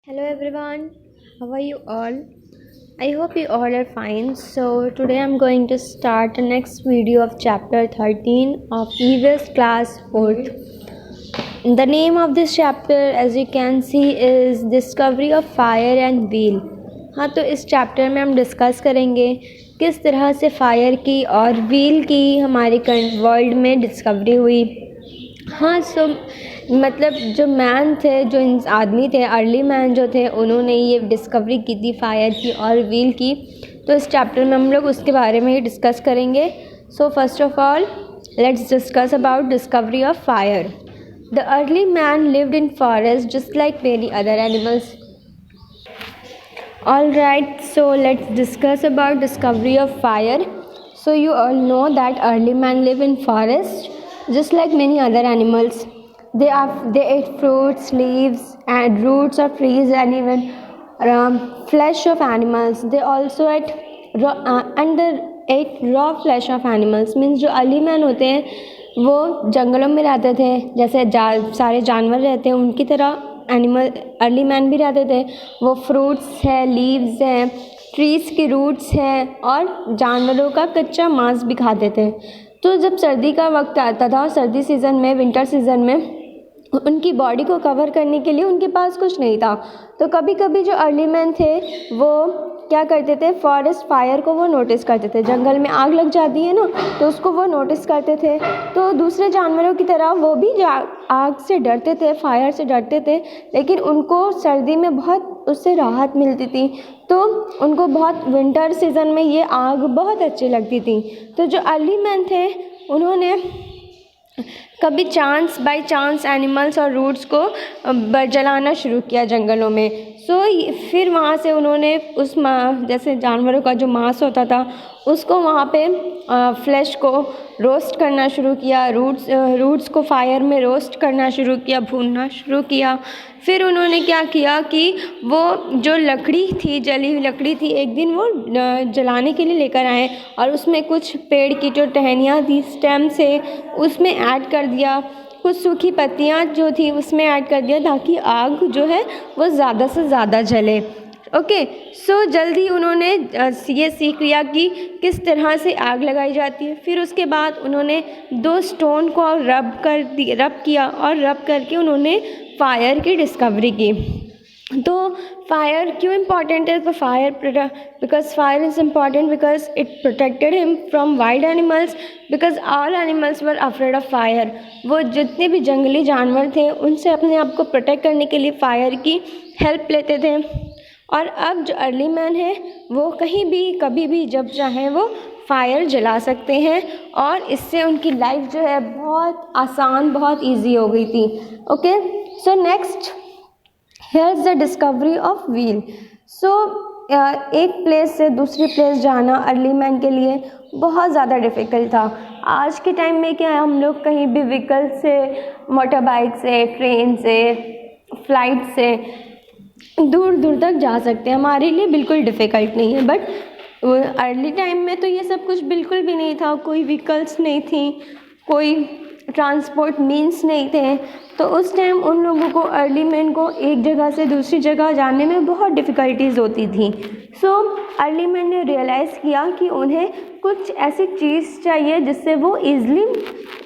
Hello everyone, how are you all? I hope you all are fine. So today I'm going to start the next video of chapter 13 of EVS class 4th. The name of this chapter as you can see is Discovery of Fire and Wheel. हाँ, तो इस chapter में हम discuss करेंगे किस तरह से fire की और व्हील की हमारे वर्ल्ड में डिस्कवरी हुई। हाँ, मतलब जो मैन थे, जो आदमी थे, अर्ली मैन जो थे, उन्होंने ये डिस्कवरी की थी फायर की और व्हील की। तो इस चैप्टर में हम लोग उसके बारे में ही डिस्कस करेंगे। So first of all let's discuss about discovery of fire. The early man lived in forest just like many other animals. Alright, so let's discuss about discovery of fire. So you all know that early man live in forest just like many other animals. They ate fruits, leaves and roots of trees and even flesh of animals. They also ate raw flesh of animals. Means जो early man होते हैं वो जंगलों में रहते थे, जैसे सारे जानवर रहते हैं उनकी तरह एनिमल अर्ली मैन भी रहते थे। वो फ्रूट्स है, लीव्स हैं, ट्रीज़ की रूट्स हैं और जानवरों का कच्चा मांस भी खाते थे। तो जब सर्दी का वक्त आता था, सर्दी सीज़न में, विंटर सीज़न में, उनकी बॉडी को कवर करने के लिए उनके पास कुछ नहीं था। तो कभी कभी जो अर्ली मैन थे वो क्या करते थे, फॉरेस्ट फायर को वो नोटिस करते थे। जंगल में आग लग जाती है ना, तो उसको वो नोटिस करते थे। तो दूसरे जानवरों की तरह वो भी आग से डरते थे, फायर से डरते थे, लेकिन उनको सर्दी में बहुत उससे राहत मिलती थी। तो उनको बहुत विंटर सीज़न में ये आग बहुत अच्छी लगती थी। तो जो अर्ली मैन थे उन्होंने कभी बाई चांस एनिमल्स और रूट्स को जलाना शुरू किया जंगलों में। फिर वहाँ से उन्होंने जैसे जानवरों का जो मांस होता था उसको वहाँ पे फ्लैश को रोस्ट करना शुरू किया, रूट्स को फायर में रोस्ट करना शुरू किया, भूनना शुरू किया। फिर उन्होंने क्या किया कि वो जो लकड़ी थी, जली हुई लकड़ी थी, एक दिन वो जलाने के लिए लेकर आए और उसमें कुछ पेड़ की जो टहनियाँ थी, स्टेम से, उसमें ऐड कर दिया। कुछ सूखी पत्तियाँ जो थी उसमें ऐड कर दिया ताकि आग जो है वो ज़्यादा से ज़्यादा जले। ओके, सो जल्दी उन्होंने ये सीख लिया कि किस तरह से आग लगाई जाती है। फिर उसके बाद उन्होंने 2 स्टोन को रब किया और रब करके उन्होंने फायर की डिस्कवरी की। तो फायर क्यों इम्पॉर्टेंट है? तो because fire is important because it protected him from wild animals, because all animals were afraid of fire. वो जितने भी जंगली जानवर थे उनसे अपने आप को प्रोटेक्ट करने के लिए फायर की हेल्प लेते थे। और अब जो अर्ली मैन है वो कहीं भी कभी भी जब चाहे वो फायर जला सकते हैं और इससे उनकी लाइफ जो है बहुत आसान, बहुत इजी हो गई थी। Okay, so next here is the discovery of wheel. एक प्लेस से दूसरी प्लेस जाना अर्ली मैन के लिए बहुत ज़्यादा डिफ़िकल्ट था। आज के टाइम में क्या है, हम लोग कहीं भी व्हीकल से, मोटर बाइक से, ट्रेन से, फ्लाइट से दूर दूर तक जा सकते हैं, हमारे लिए बिल्कुल डिफ़िकल्ट नहीं है। बट अर्ली टाइम में तो ये सब कुछ बिल्कुल भी नहीं था, कोई व्हीकल्स नहीं थी, कोई ट्रांसपोर्ट मीन्स नहीं थे। तो उस टाइम उन लोगों को, अर्ली मैन को, एक जगह से दूसरी जगह जाने में बहुत डिफ़िकल्टीज़ होती थी। अर्ली मैन ने रियलाइज़ किया कि उन्हें कुछ ऐसी चीज़ चाहिए जिससे वो ईज़िली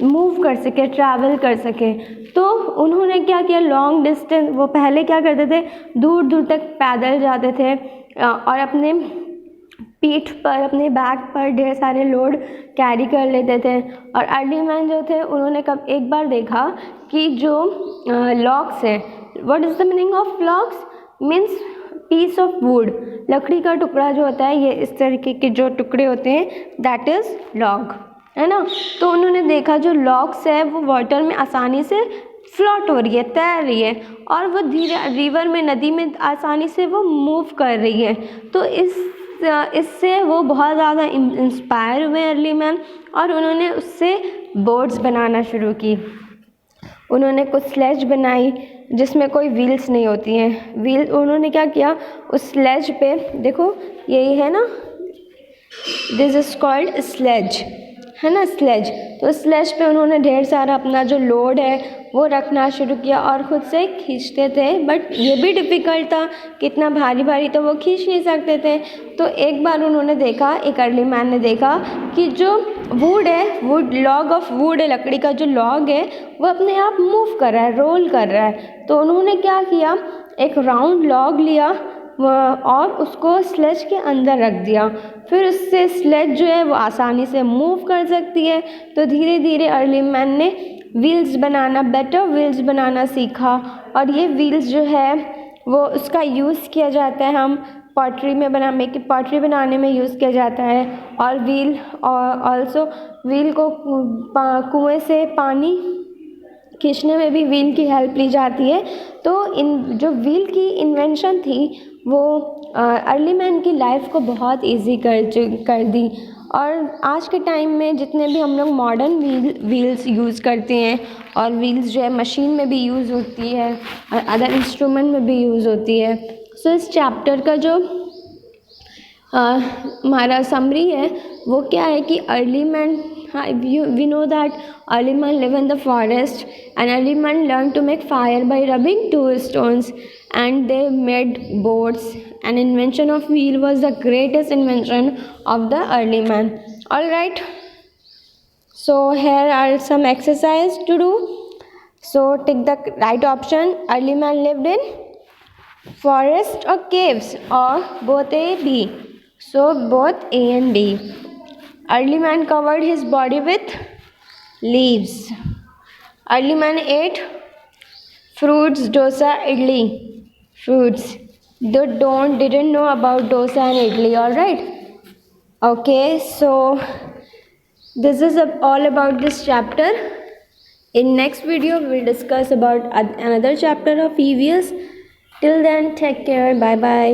मूव कर सके, ट्रैवल कर सके। तो उन्होंने क्या किया, लॉन्ग डिस्टेंस, वो पहले क्या करते थे, दूर दूर तक पैदल जाते थे और अपने पीठ पर, अपने बैक पर ढेर सारे लोड कैरी कर लेते थे। और अर्ली मैन जो थे उन्होंने एक बार देखा कि जो लॉग्स है, what is the meaning of logs? Means piece of wood, लकड़ी का टुकड़ा जो होता है, ये इस तरीके के जो टुकड़े होते हैं, दैट इज़ लॉग, है ना। तो उन्होंने देखा जो लॉग्स है वो वाटर में आसानी से फ्लोट हो रही है, तैर रही है, और वो रिवर में, नदी में आसानी से वो मूव कर रही है। तो इससे वो बहुत ज़्यादा इंस्पायर हुए अर्ली मैन और उन्होंने उससे बोट्स बनाना शुरू की। उन्होंने कुछ स्लेज बनाई जिसमें कोई व्हील्स नहीं होती हैं। उन्होंने क्या किया, उस स्लेज पे, देखो यही है ना, दिस इज़ कॉल्ड स्लेज, है ना, स्लेज। तो स्लेज पे उन्होंने ढेर सारा अपना जो लोड है वो रखना शुरू किया और ख़ुद से खींचते थे, बट ये भी डिफ़िकल्ट था, कितना भारी भारी तो वो खींच नहीं सकते थे। तो एक बार उन्होंने देखा, एक अर्ली मैन ने देखा कि जो वुड है, वुड लॉग ऑफ वुड है, लकड़ी का जो लॉग है वो अपने आप मूव कर रहा है, रोल कर रहा है। तो उन्होंने क्या किया, एक राउंड लॉग लिया और उसको स्लेज के अंदर रख दिया, फिर उससे स्लेज जो है वो आसानी से मूव कर सकती है। तो धीरे धीरे अर्ली मैन ने व्हील्स बनाना, बेटर व्हील्स बनाना सीखा, और ये व्हील्स जो है वो उसका यूज़ किया जाता है, हम पॉटरी में पॉटरी बनाने में यूज़ किया जाता है। और व्हील और ऑल्सो व्हील को कुएं से पानी खींचने में भी व्हील की हेल्प ली जाती है। तो इन जो व्हील की इन्वेंशन थी वो अर्ली मैन की लाइफ को बहुत इजी कर दी। और आज के टाइम में जितने भी हम लोग मॉडर्न व्हील्स यूज़ करते हैं, और व्हील्स जो है मशीन में भी यूज़ होती है और अदर इंस्ट्रूमेंट में भी यूज़ होती है। सो इस चैप्टर का जो हमारा समरी है वो क्या है कि early man, we know that early man live in the forest, and early man learned to make fire by rubbing two stones, and they made boats. An invention of wheel was the greatest invention of the early man. All right, so here are some exercise to do. So take the right option. Early man lived in forest or caves, or both A, B. So both A and B. Early man covered his body with leaves. Early man ate fruits, dosa, idli. Fruits. They didn't know about dosa and idli. All right. Okay. So this is all about this chapter. In next video, we'll discuss about another chapter of EVS. Till then, take care. Bye bye.